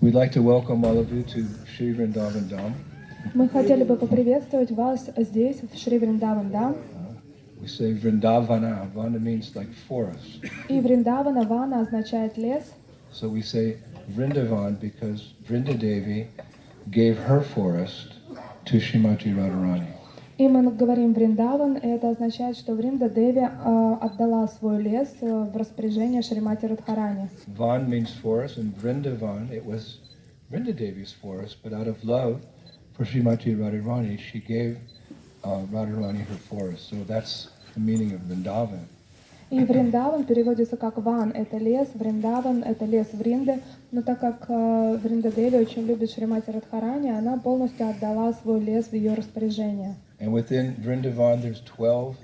We'd like to welcome all of you to Shri Vrindavan Dham. Мы хотели бы поприветствовать вас здесь, в Шри Вриндаван Дам. We say Vrindavana. Vana means like forest. И Вриндавана, Вана означает лес. So we say Vrindavan because Vrindadevi gave her forest to Srimati Radharani. И мы говорим Вриндаван, и это означает, что Вринда Деви отдала свой лес в распоряжение Шримати Радхарани. Van means forest, and Vrindavan, it was Vrindadevi's forest, but out of love for Srimati Radharani, she gave Radharani her forest. So that's the meaning of Vrindavan. И Вриндаван переводится как Ван — это лес, Вриндаван — это лес Вринды, но так как Вринда Деви очень любит Шримати Радхарани, она полностью отдала свой лес в ее распоряжение. And within Vrindavan, there's 12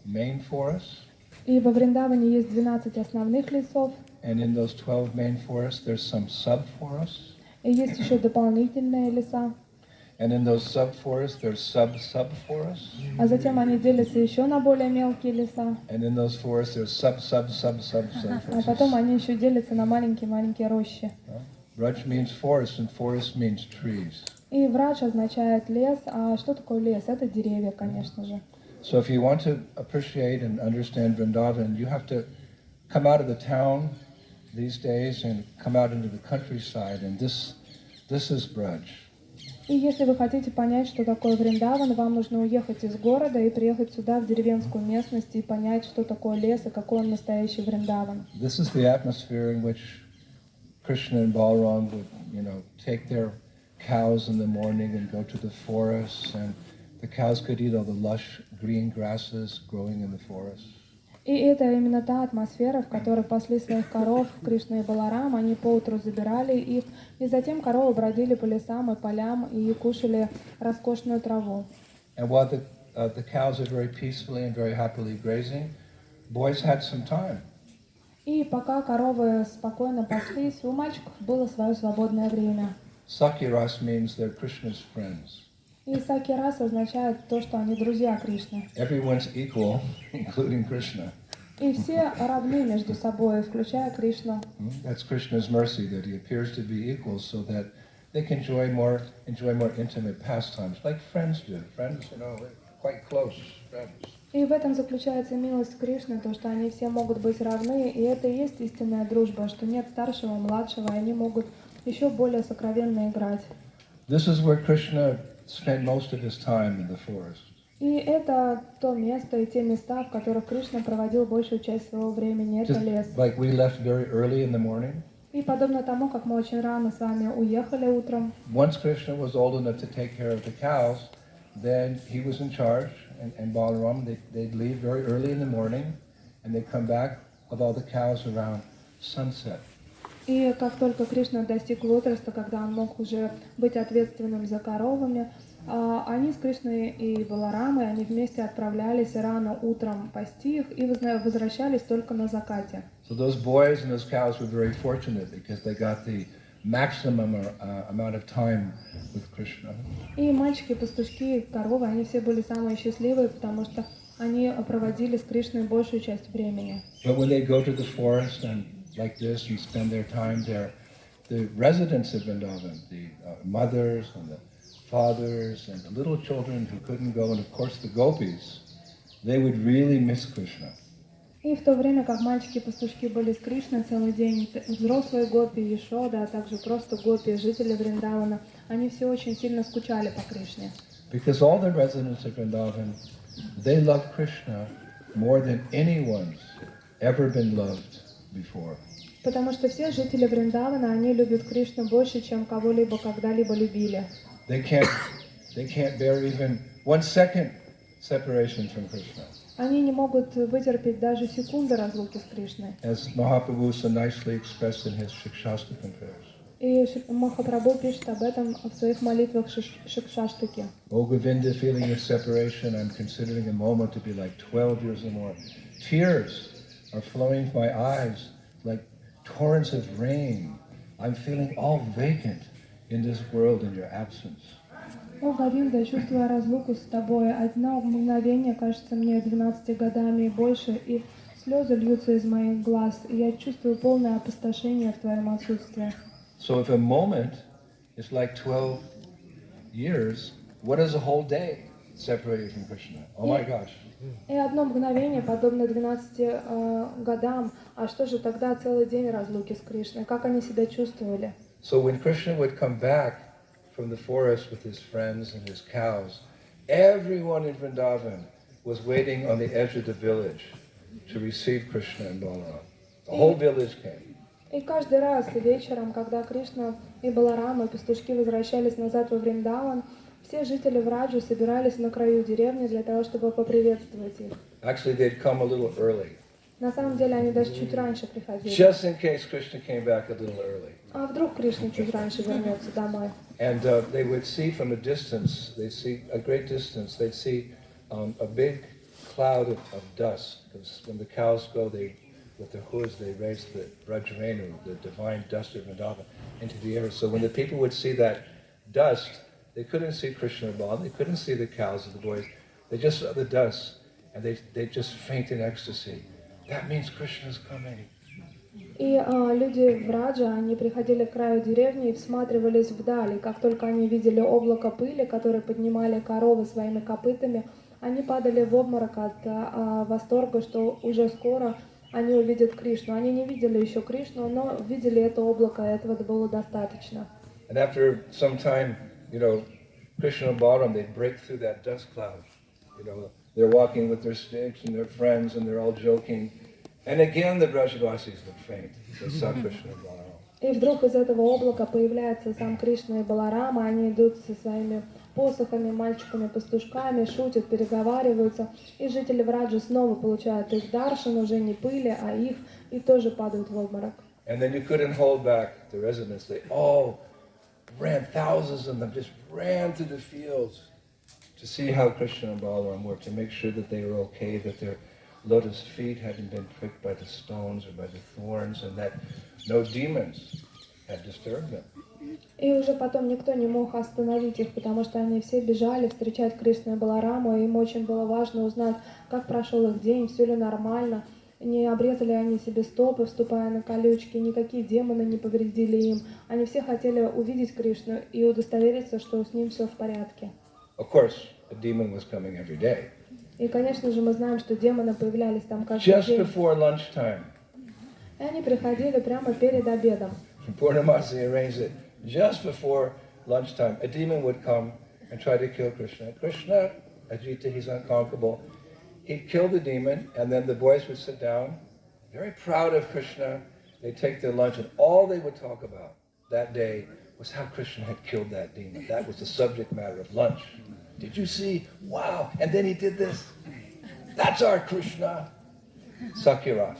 main forests. И во Вриндаване есть 12 основных лесов, And in those 12 main forests, there's some sub-forests. и есть еще дополнительные леса. And in those sub-forests, there's sub-sub-forests. А затем они делятся еще на более мелкие леса. And in those forests, there's А потом sub-sub-sub-sub-sub-forests. они еще делятся на маленькие-маленькие рощи. Braj means forest, and forest means trees. И врач означает лес. А что такое лес? Это деревья, конечно же. So if you want to appreciate and understand Vrindavan, you have to come out of the town these days and come out into the countryside, and this is Braj. И если вы хотите понять, что такое Вриндаван, вам нужно уехать из города и приехать сюда, в деревенскую местность, и понять, что такое лес и какой он настоящий Вриндаван. This is the atmosphere in which Krishna and Balaram would, take their cows in the morning and go to the forests, and the cows could eat all the lush green grasses growing in the forest. И это именно та атмосфера, в которой пасли своих коров Кришна и Баларам. Они поутру забирали их, и затем коровы бродили по лесам и полям и кушали роскошную траву. And while the cows are very peacefully and very happily grazing, boys had some time. И пока коровы спокойно паслись, у мальчиков было свое свободное время. Sakyaras means they're Krishna's friends. И саки-рас означает то, что они друзья Кришны. Everyone's equal, including Krishna. И все равны между собой, включая Кришну. That's Krishna's mercy that he appears to be equal, so that they can enjoy more intimate pastimes, like friends do. Friends, quite close friends. И в этом заключается милость Кришны, то, что они все могут быть равны, и это и есть истинная дружба, что нет старшего, младшего, и они могут еще более сокровенно играть. This is where Krishna spent most of his time in the forest. И это то место и те места, в которых Кришна проводил большую часть своего времени, это Just лес. like we left very early in the morning. И подобно тому, как мы очень рано с вами уехали утром, Once Krishna was old enough to take care of the cows, then he was in charge, and Balaram, they'd leave very early in the morning, and they'd come back with all the cows around sunset. и как только Кришна достиг возраста, когда он мог уже быть ответственным за коровами, они с Кришной и Баларамой, они вместе отправлялись рано утром пасти их и возвращались только на закате. So those boys and those cows were very fortunate because they got the maximum amount of time with Krishna. И мальчики, пастушки, и коровы, они все были самые счастливые, потому что они проводили с Кришной большую часть времени. But when they go to the forest and like this and spend their time there, the residents of Vrindavan, the mothers and the fathers and the little children who couldn't go, and of course the gopis, they would really miss Krishna. И в то время, как мальчики-пастушки были с Кришной целый день, взрослые гопи, Ешода, а также просто гопи, жители Вриндавана, они все очень сильно скучали по Кришне. Because all the residents of Vrindavan, they love Krishna more than anyone's ever been loved before. Потому что все жители Вриндавана, они любят Кришну больше, чем кого-либо когда-либо любили. They can't bear even 1 second separation from Krishna. Они не могут вытерпеть даже секунды разлуки с Кришной. As Mahaprabhu so nicely expressed in his Shikshastakam prayers. И Махапрабху пишет об этом в своих молитвах Шикшаштаки. O Govinda, feeling this separation, I'm considering a moment to be like 12 years or more. Tears are flowing from my eyes like torrents of rain. I'm feeling all vacant in this world in your absence. О, Говинда, чувствуя разлуку с тобой, одно мгновение кажется мне 12 годами и больше, и слезы льются из моих глаз, и я чувствую полное опустошение в твоем отсутствии. So if a moment is like 12 years, what is a whole day separated from Krishna? Oh my gosh. И одно мгновение подобно 12 годам. А что же тогда целый день разлуки с Кришной? Как они себя чувствовали? So when Krishna would come back from the forest with his friends and his cows, everyone in Vrindavan was waiting on the edge of the village to receive Krishna and Balaram. The whole village came. И каждый раз вечером, когда Кришна и Баларама и пастушки возвращались назад во Вриндаван, все жители Враджи собирались на краю деревни для того, чтобы поприветствовать их. Actually, they'd come a little early, На самом деле они даже чуть раньше приходили. just in case Krishna came back a little early. А вдруг Кришна чуть раньше вернется домой? And they would see from a distance, they'd see a great distance, they'd see a big cloud of dust. Because when the cows go, with their hooves, they raise the Brajrenu, the divine dust of Vrindavan, into the air. So when the people would see that dust, they couldn't see Krishna or Balaram, they couldn't see the cows or the boys, they just saw the dust, and they just faint in ecstasy. That means Krishna's coming. И люди в Раджа, они приходили к краю деревни и всматривались вдали. Как только они видели облако пыли, которое поднимали коровы своими копытами, они падали в обморок от восторга, что уже скоро они увидят Кришну. Они не видели еще Кришну, но видели это облако, и этого было достаточно. And after some time, Krishna and Balaram, they'd break through that dust cloud. They're walking with their sticks and their friends, and they're all joking. And again, the Brajavasis would faint. They saw Krishna and Balaram. И вдруг из этого облака появляется сам Кришна и Баларама, они идут со своими посохами, мальчиками-пастушками, шутят, переговариваются, и жители Враджи снова получают их даршан, уже не пыли, а их, и тоже падают в обморок. And then you couldn't hold back the residents. They all ran, thousands of them just ran through the fields to see how Krishna and Balaram were, to make sure that they were okay, that their lotus feet hadn't been pricked by the stones or by the thorns, and that no demons had disturbed them. И уже потом никто не мог остановить их, потому что они все бежали встречать Кришну и Балараму, и им очень было важно узнать, как прошел их день, все ли нормально, не обрезали они себе стопы, вступая на колючки, никакие демоны не повредили им. Они все хотели увидеть Кришну и удостовериться, что с ним все в порядке. Of course, a demon was coming every day. И, конечно же, мы знаем, что демоны появлялись там каждый Just день. before lunchtime, И они приходили прямо перед обедом. Purnamasi arranged it. Just before lunchtime, a demon would come and try to kill Krishna. Krishna, Ajita, he's unconquerable. He'd kill the demon, and then the boys would sit down, very proud of Krishna. They'd take their lunch, and all they would talk about that day was how Krishna had killed that demon. That was the subject matter of lunch. Did you see? Wow! And then he did this. That's our Krishna. Sakyaras.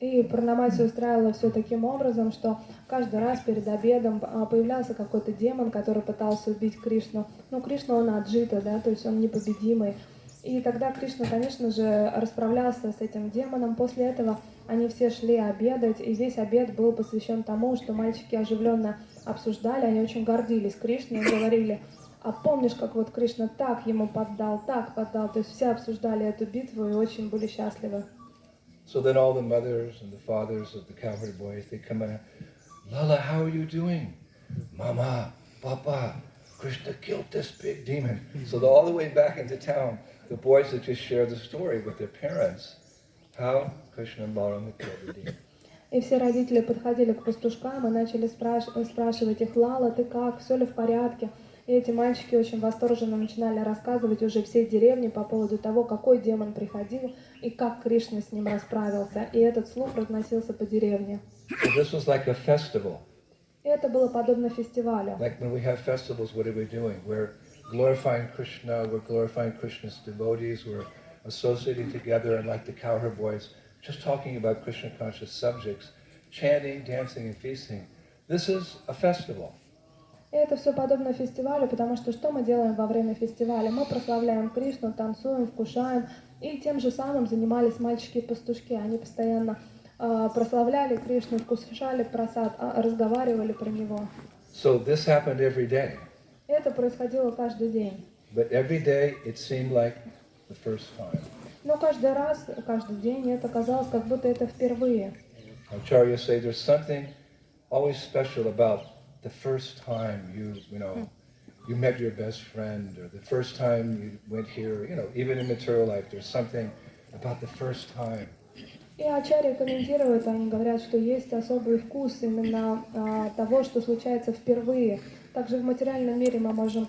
И Пурнамаси устраивала все таким образом, что каждый раз перед обедом появлялся какой-то демон, который пытался убить Кришну. Ну, Кришна, он аджита, да, то есть он непобедимый. И тогда Кришна, конечно же, расправлялся с этим демоном. После этого они все шли обедать, и весь обед был посвящен тому, что мальчики оживленно обсуждали, они очень гордились Кришной и говорили: а помнишь, как вот Кришна так ему поддал, так поддал. То есть все обсуждали эту битву и очень были счастливы. So then all the mothers and the fathers of the cowherd boys, they come in, Lala, how are you doing? Mama, Papa, Krishna killed this big demon. So all the way back into town, the boys would just share the story with their parents, how Krishna and Balaram had killed the demon. И все родители подходили к пастушкам и начали спрашивать их: Лала, ты как, все ли в порядке? И эти мальчики очень восторженно начинали рассказывать уже всей деревне по поводу того, какой демон приходил и как Кришна с ним расправился. И этот слух разносился по деревне. So this was like a festival. И это было подобно фестивалю. Like when we have festivals, what are we doing? We're glorifying Krishna, we're glorifying Krishna's devotees, we're associating together, and like the cowherd boys, just talking about Krishna conscious subjects, chanting, dancing, and feasting. This is a festival. И это все подобно фестивалю, потому что мы делаем во время фестиваля? Мы прославляем Кришну, танцуем, вкушаем. И тем же самым занимались мальчики-пастушки. Они постоянно прославляли Кришну, вкушали прасад, разговаривали про него. So this happened every day. И это происходило каждый день. But every day it seemed like the first time. Но каждый раз, каждый день это казалось, как будто это впервые. Acharyas say there's something always special about the first time you met your best friend, or the first time you went here. Even in material life, there's something about the first time. И ачарьи комментируют, они говорят, что есть особый вкус именно того, что случается впервые. Также в материальном мире мы можем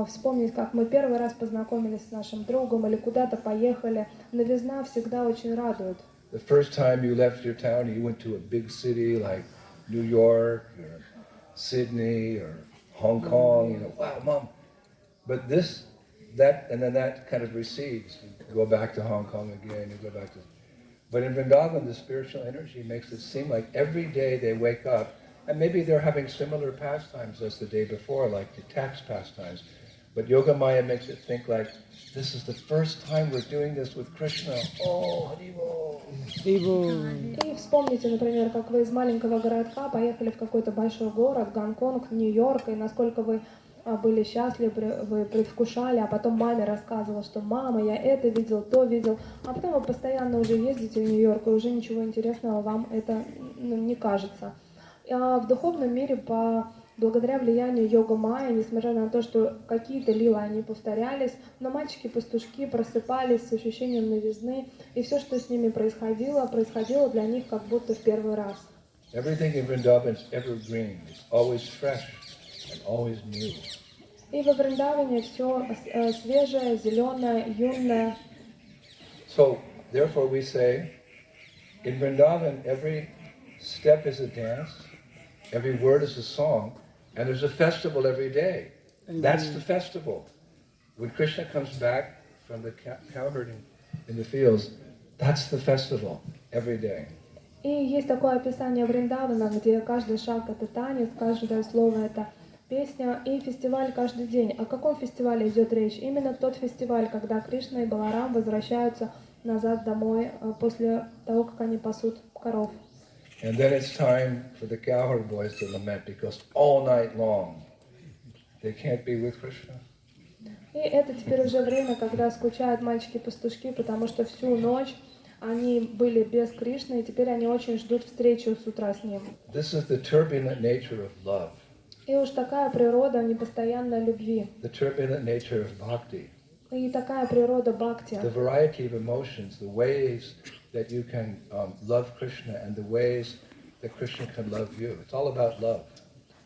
вспомнить, как мы первый раз познакомились с нашим другом или куда-то поехали. Новизна всегда очень радует. The first time you left your town, you went to a big city like New York or Sydney or Hong Kong. Wow, Mom. But and then that kind of recedes. You go back to Hong Kong again, you go back to... But in Vrindavan, the spiritual energy makes it seem like every day they wake up, and maybe they're having similar pastimes as the day before, like the tax pastimes. But Yoga Maya makes it think like, this is the first time we're doing this with Krishna. Oh, Haribo! И вспомните, например, как вы из маленького городка поехали в какой-то большой город, Гонконг, Нью-Йорк, и насколько вы были счастливы, вы предвкушали, а потом маме рассказывала, что мама, я это видел, то видел, а потом вы постоянно уже ездите в Нью-Йорк, и уже ничего интересного вам это не кажется. А в духовном мире благодаря влиянию йога майя, несмотря на то, что какие-то лилы они повторялись, но мальчики-пастушки просыпались с ощущением новизны, и все, что с ними происходило для них как будто в первый раз. Everything in Vrindavan is evergreen. It's always fresh and always new. И во Вриндаване все свежее, зеленое, юное. So, therefore we say, in Vrindavan, every step is a dance, every word is a song, and there's a festival every day. That's the festival. When Krishna comes back from the cow herding in the fields, that's the festival every day. И есть такое описание Вриндавана, где каждый шаг это танец, каждое слово это песня и фестиваль каждый день. О каком фестивале идет речь? Именно тот фестиваль, когда Кришна и Баларам возвращаются назад домой после того, как они пасут коров. And then it's time for the cowherd boys to lament because all night long they can't be with Krishna. И это теперь уже время, когда скучают мальчики-пастушки, потому что всю ночь они были без Кришны, и теперь они очень ждут встречи с утра с ним. This is the turbulent nature of love. И уж такая природа непостоянной любви. The turbulent nature of bhakti. И такая природа бхакти. The variety of emotions, the ways that you can love Krishna and the ways that Krishna can love you. It's all about love.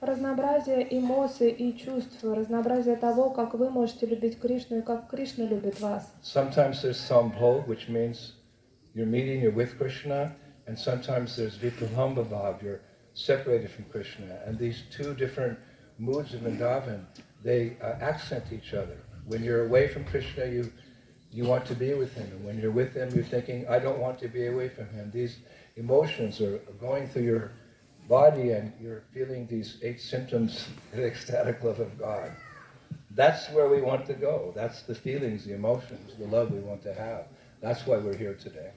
Разнообразие эмоций и чувств, разнообразие того, как вы можете любить Кришну и как Кришна любит вас. Sometimes there's sambhog, which means you're with Krishna, and sometimes there's vipralambha, you're separated from Krishna. And these two different moods of Vrindavan, they accent each other. When you're away from Krishna, you want to be with him. And when you're with him, you're thinking, I don't want to be away from him. These emotions are going through your body and you're feeling these 8 symptoms of the ecstatic love of God. That's where we want to go. That's the feelings, the emotions, the love we want to have. That's why we're here today.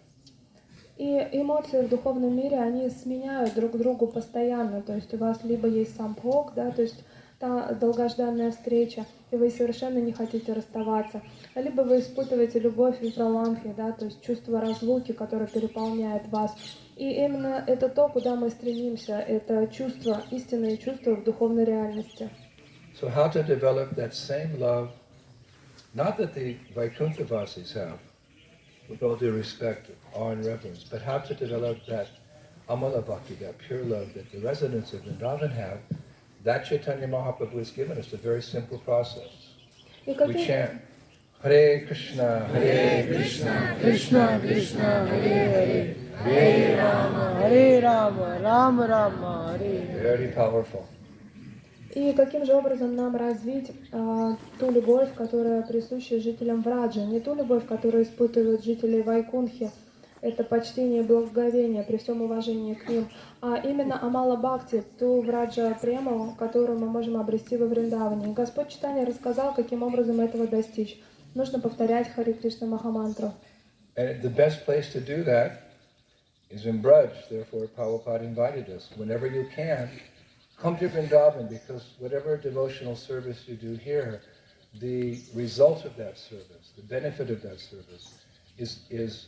И эмоции в духовном мире, они сменяют друг другу постоянно. То есть у вас либо есть самбхог, да, то есть та долгожданная встреча, и вы совершенно не хотите расставаться. Либо вы испытываете любовь випраламхи, да, то есть чувство разлуки, которое переполняет вас. И именно это то, куда мы стремимся, это чувство, истинные чувства в духовной реальности. So how to develop that same love, not that the Vaikuntha-vasis have, with all due respect, awe and reverence, but how to develop that amala bhakti, that pure love that the residents of Vrindavan have. That Chaitanya Mahaprabhu has given us a very simple process. We chant Hare Krishna, Krishna Krishna, Hare Hare, Hare Rama, Rama Rama, Hare Hare. Very powerful. И каким же образом нам развить ту любовь, которая присуща жителям Враджа, не ту любовь, которую испытывают жители Вайкунхи, это почтение и благоговение при всем уважении к ним, а именно Амала Бхакти, ту Враджа прему, которую мы можем обрести во Вриндаване. И Господь Чайтанья рассказал, каким образом этого достичь. Нужно повторять Хари Кришна Махамантру. And the best place to do that is in Braj. Therefore, Prabhupada invited us. Whenever you can, come to Vrindavan, because whatever devotional service you do here, the result of that service, the benefit of that service, is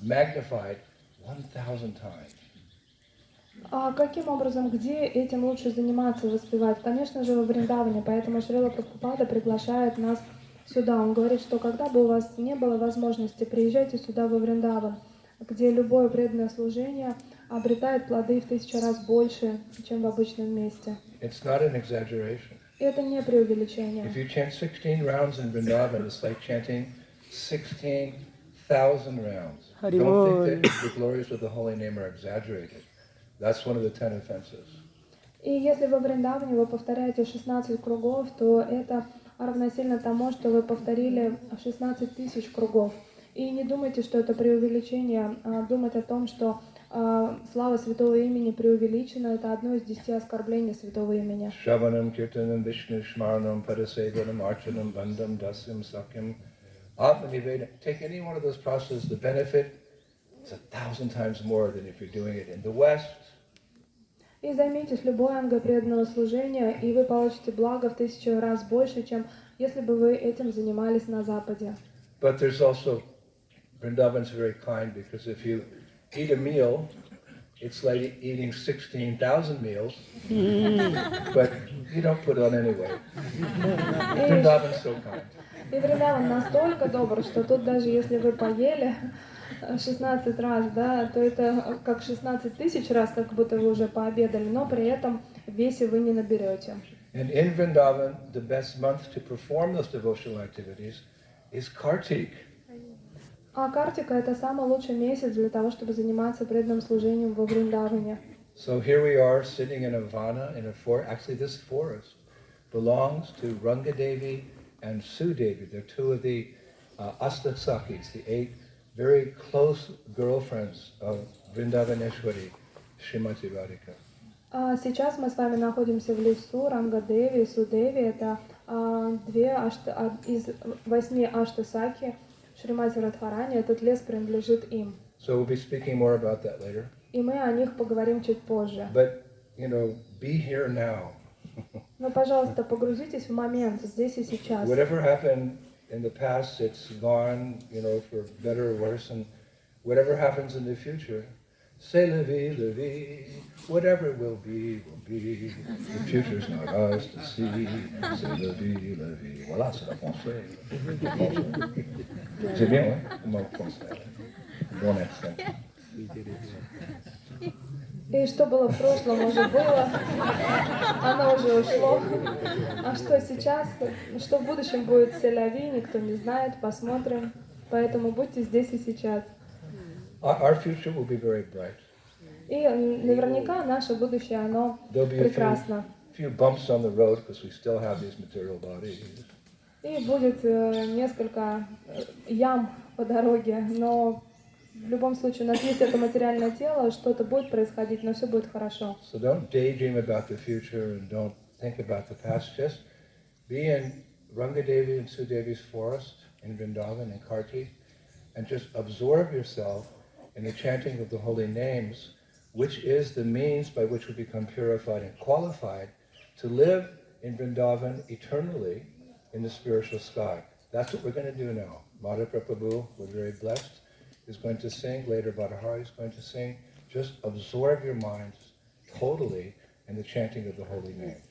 magnified 1,000 times. А каким образом, где этим лучше заниматься, воспевать? Конечно же, во Вриндаване, поэтому Шрила Прабхупада приглашает нас сюда. Он говорит, что когда бы у вас не было возможности, приезжайте сюда во Вриндаван, где любое преданное служение обретает плоды в 1000 раз больше, чем в обычном месте. It's not an exaggeration. Это не преувеличение. If you chant 16 rounds in Vrindavan, it's like chanting 16,000 rounds. Don't think that the glories of the holy name are exaggerated. That's one of the 10 offenses. И если во Вриндаване вы повторяете 16 кругов, то это равносильно тому, что вы повторили 16 тысяч кругов. И не думайте, что это преувеличение, думать о том, что слава святого имени преувеличена, это одно из 10 оскорблений святого имени. Shravanam, Kirtanam, Vishnu, Shmaranam, Padasevanam, Archanam, Bandam, Dasyam, Sakyam, Atmanivedam. Take any one of those processes, the benefit is 1,000 times more than if you're doing it in the West. И займитесь любой ангой преданного служения, и вы получите благо в 1000 раз больше, чем если бы вы этим занимались на Западе. But there's also, Vrindavan's very kind, because if you eat a meal, it's like eating 16,000 meals, but you don't put on any weight. Vrindavan's so kind. И Вриндаван настолько добр, что тут даже если вы поели 16 раз, да, то это как 16 тысяч раз, как будто вы уже пообедали, но при этом в весе вы не наберете. And in Vrindavan, the best month to perform those devotional activities is Kartik. А Картика — это самый лучший месяц для того, чтобы заниматься преданным служением во Вриндаване. So here we are sitting in a vana, in a forest. Actually, this forest belongs to Rangadevi and Sudevi. They're two of the Astasakis, the 8 very close girlfriends of Vrindavaneshwari, Srimati Radhika. А сейчас мы с вами находимся в лесу Рангадеви и Судеви. Это две из 8 Аштасаки Шримати Радхарани. Этот лес принадлежит им. So we'll be speaking more about that later. И мы о них поговорим чуть позже. But, be here now. Но, пожалуйста, погрузитесь в момент, здесь и сейчас. Whatever happened in the past, it's gone, for better or worse, and whatever happens in the future, c'est la vie, whatever will be, will be. The future's not ours to see, c'est la vie. Voilà, c'est la français. C'est bien, ouais? Comment français? Bon accent. И что было в прошлом, уже было, оно уже ушло. А что сейчас, что в будущем будет селяви, никто не знает, посмотрим. Поэтому будьте здесь и сейчас. Our future will be very bright. И наверняка наше будущее, оно прекрасно. Few bumps on the road because we still have these material bodies. И будет несколько ям по дороге, но в любом случае у нас есть это материальное тело, что-то будет происходить, но все будет хорошо. So don't daydream about the future and don't think about the past. Just be in Rangadevi and Sudevi's forest in Vrindavan and Karti and just absorb yourself in the chanting of the holy names, which is the means by which we become purified and qualified to live in Vrindavan eternally in the spiritual sky. That's what we're going to do now. Madhava Prabhu, we're very blessed, is going to sing, later Badahari is going to sing. Just absorb your minds totally in the chanting of the holy names.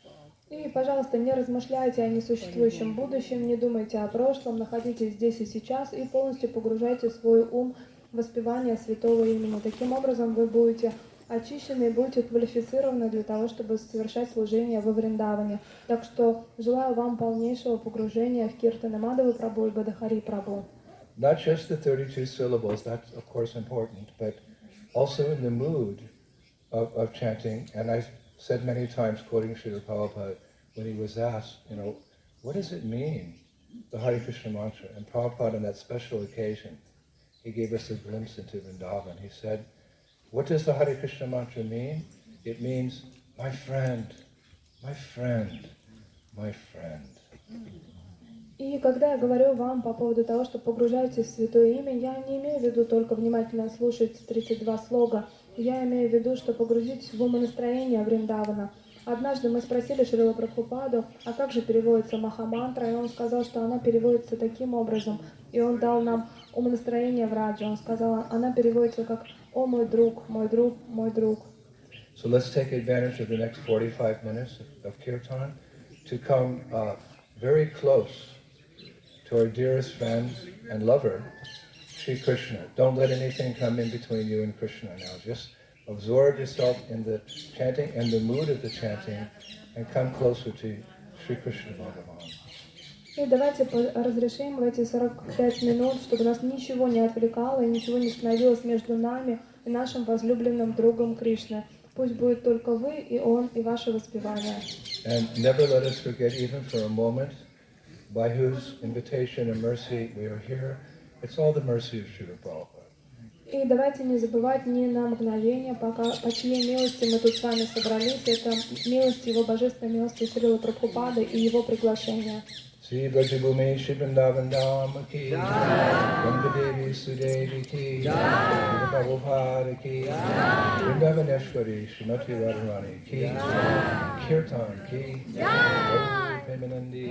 И, пожалуйста, не размышляйте о несуществующем будущем, не думайте о прошлом, находитесь здесь и сейчас и полностью погружайте свой ум в воспевание святого имени. Таким образом вы будете очищены и будете квалифицированы для того, чтобы совершать служение во Вриндаване. Так что желаю вам полнейшего погружения в Киртаны Мадхавы Прабху и Бадахари Прабху. Not just the 32 syllables, that's of course important, but also in the mood of chanting. And I've said many times, quoting Srila Prabhupada, when he was asked, what does it mean, the Hare Krishna mantra? And Prabhupada, on that special occasion, he gave us a glimpse into Vrindavan. He said, what does the Hare Krishna mantra mean? It means, my friend, my friend, my friend. И когда я говорю вам по поводу того, что погружайтесь в Святое Имя, я не имею в виду только внимательно слушать 32 слога. Я имею в виду, что погрузитесь в умонастроение Вриндавана. Однажды мы спросили Шрила Прабхупаду, а как же переводится Махамантра, и он сказал, что она переводится таким образом. И он дал нам умонастроение в Раджа. Он сказал, она переводится как «О мой друг, мой друг, мой друг». So let's take advantage of the next 45 minutes of kirtan to come very close to our dearest friend and lover, Sri Krishna. Don't let anything come in between you and Krishna now. Just absorb yourself in the chanting and the mood of the chanting and come closer to Sri Krishna Bhagavan. И давайте разрешим в эти 45 минут, чтобы нас ничего не отвлекало и ничего не становилось между нами и нашим возлюбленным другом Кришны. Пусть будет только вы и Он, и ваше воспевание. And never let us forget even for a moment by whose invitation and mercy we are here. It's all the mercy of Srila Prabhupada. И давайте не забывать ни на мгновение, пока, по чьей милости мы тут с вами собрались. Это милость Его Божественной милости Шрилы Прабхупады и Его приглашение. Sri Vrajabhumi Shri Vrindavan Dham ki Rangadevi Sudevi ki Srila Prabhupada ki Vrindavaneshwari Srimati Radharani ki Kirtan ki Premanandi.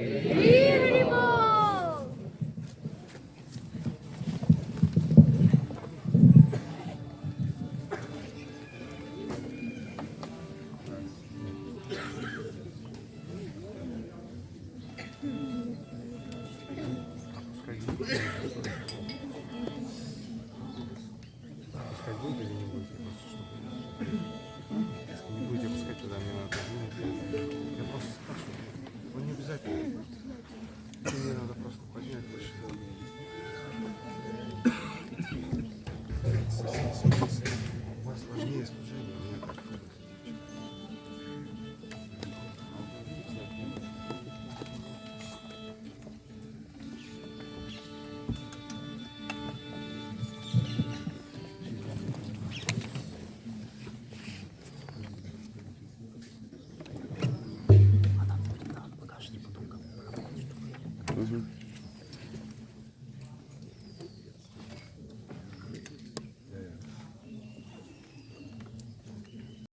Пускай будет или не будет, если что.